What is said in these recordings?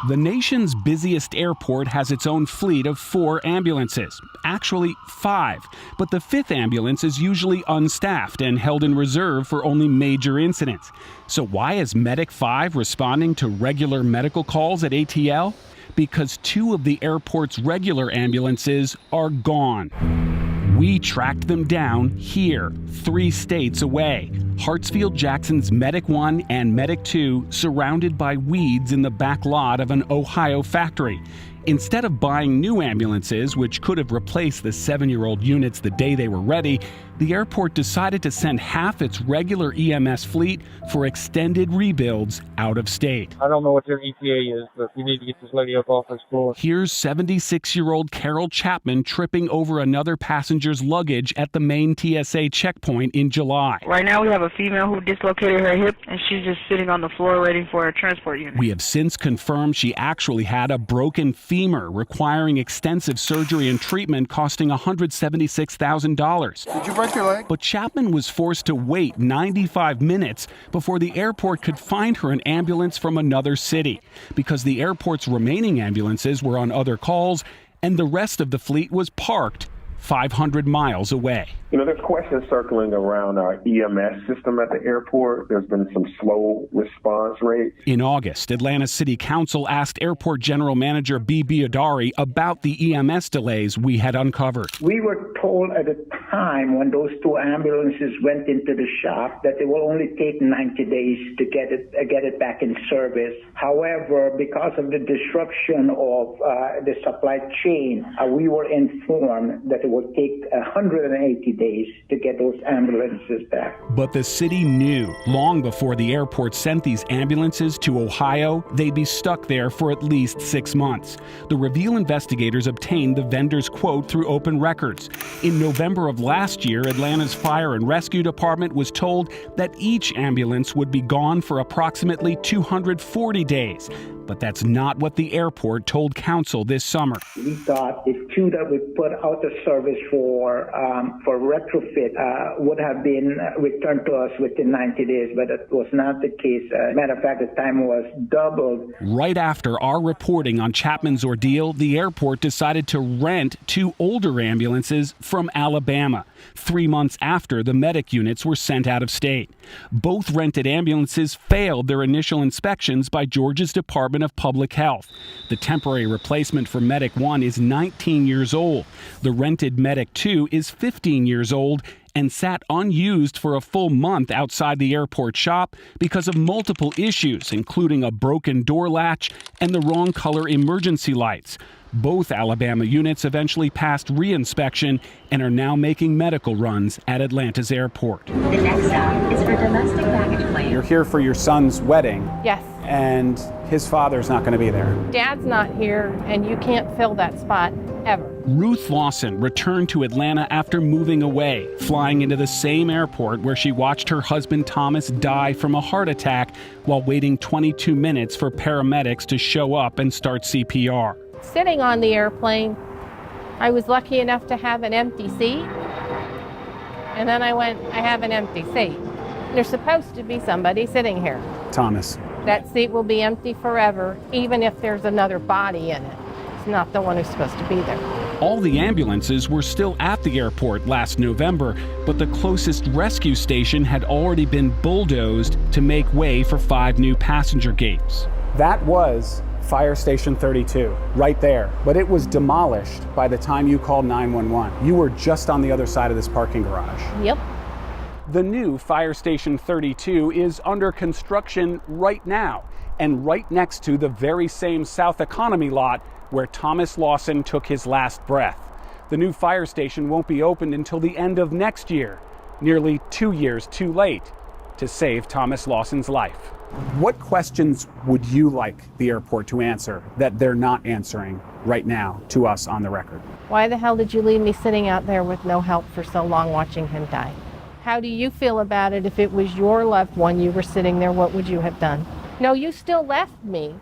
The nation's busiest airport has its own fleet of 4 ambulances. Actually, 5. But the 5th ambulance is usually unstaffed and held in reserve for only major incidents. So why is Medic 5 responding to regular medical calls at ATL? Because 2 of the airport's regular ambulances are gone. We tracked them down here, 3 states away. Hartsfield-Jackson's Medic 1 and Medic 2 surrounded by weeds in the back lot of an Ohio factory. Instead of buying new ambulances, which could have replaced the 7-year-old units the day they were ready, the airport decided to send half its regular EMS fleet for extended rebuilds out of state. I don't know what their ETA is, but we need to get this lady up off her floor. Here's 76-year-old Carol Chapman tripping over another passenger's luggage at the main TSA checkpoint in July. Right now we have a female who dislocated her hip, and she's just sitting on the floor waiting for a transport unit. We have since confirmed she actually had a broken femur requiring extensive surgery and treatment costing $176,000. Did you break your leg? But Chapman was forced to wait 95 minutes before the airport could find her an ambulance from another city, because the airport's remaining ambulances were on other calls and the rest of the fleet was parked 500 miles away. You know, there's questions circling around our EMS system at the airport. There's been some slow response rates. In August, Atlanta City Council asked Airport General Manager B. Biodari about the EMS delays we had uncovered. We were told at the time when those 2 ambulances went into the shop that it will only take 90 days to get it back in service. However, because of the disruption of the supply chain, we were informed that it would take 180 days to get those ambulances back. But the city knew long before the airport sent these ambulances to Ohio, they'd be stuck there for at least 6 months. The Reveal investigators obtained the vendor's quote through open records. In November of last year, Atlanta's Fire and Rescue Department was told that each ambulance would be gone for approximately 240 days. But that's not what the airport told council this summer. We thought the 2 that we put out of service for retrofit would have been returned to us within 90 days, but that was not the case. Matter of fact, the time was doubled. Right after our reporting on Chapman's ordeal, the airport decided to rent 2 older ambulances from Alabama, 3 months after the medic units were sent out of state. Both rented ambulances failed their initial inspections by Georgia's Department of Public Health. The temporary replacement for Medic 1 is 19 years old. The rented Medic 2 is 15 years old and sat unused for a full month outside the airport shop because of multiple issues, including a broken door latch and the wrong color emergency lights. Both Alabama units eventually passed re-inspection and are now making medical runs at Atlanta's airport. The next stop is for domestic baggage claim. You're here for your son's wedding. Yes. And his father's not going to be there. Dad's not here, and you can't fill that spot ever. Ruth Lawson returned to Atlanta after moving away, flying into the same airport where she watched her husband Thomas die from a heart attack while waiting 22 minutes for paramedics to show up and start CPR. Sitting on the airplane, I was lucky enough to have an empty seat. And then I have an empty seat. There's supposed to be somebody sitting here. Thomas. That seat will be empty forever, even if there's another body in it. It's not the one who's supposed to be there. All the ambulances were still at the airport last November, but the closest rescue station had already been bulldozed to make way for 5 new passenger gates. That was Fire Station 32, right there. But it was demolished by the time you called 911. You were just on the other side of this parking garage. Yep. The new Fire Station 32 is under construction right now, and right next to the very same South Economy lot where Thomas Lawson took his last breath. The new fire station won't be opened until the end of next year, nearly 2 years too late to save Thomas Lawson's life. What questions would you like the airport to answer that they're not answering right now to us on the record? Why the hell did you leave me sitting out there with no help for so long watching him die? How do you feel about it? If it was your loved one you were sitting there, what would you have done? No, you still left me.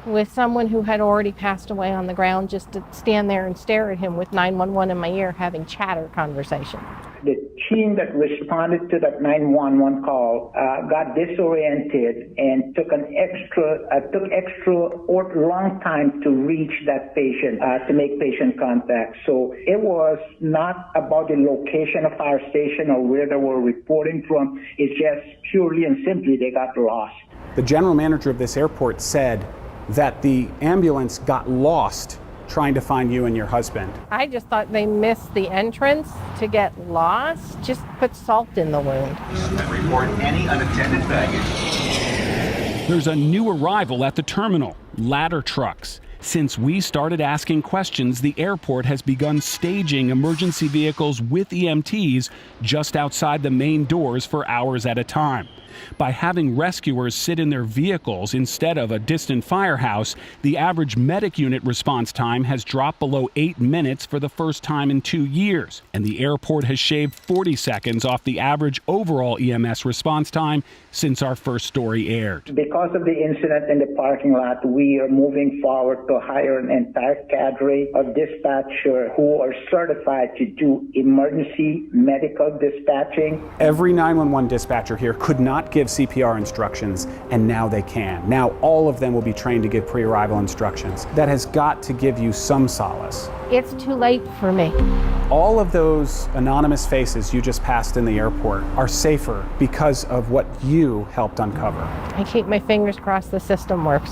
with someone who had already passed away on the ground, just to stand there and stare at him with 911 in my ear having chatter conversation. The team that responded to that 911 call got disoriented and took extra or long time to reach that patient, to make patient contact. So it was not about the location of our station or where they were reporting from. It's just purely and simply they got lost. The general manager of this airport said that the ambulance got lost trying to find you and your husband. I just thought they missed the entrance to get lost. Just put salt in the wound. And report any unattended baggage. There's a new arrival at the terminal, ladder trucks. Since we started asking questions, the airport has begun staging emergency vehicles with EMTs just outside the main doors for hours at a time. By having rescuers sit in their vehicles instead of a distant firehouse, the average medic unit response time has dropped below 8 minutes for the first time in 2 years, and the airport has shaved 40 seconds off the average overall EMS response time since our first story aired. Because of the incident in the parking lot, we are moving forward to hire an entire cadre of dispatchers who are certified to do emergency medical dispatching. Every 911 dispatcher here could not give CPR instructions, and now they can. Now all of them will be trained to give pre-arrival instructions. That has got to give you some solace. It's too late for me. All of those anonymous faces you just passed in the airport are safer because of what you helped uncover. I keep my fingers crossed the system works.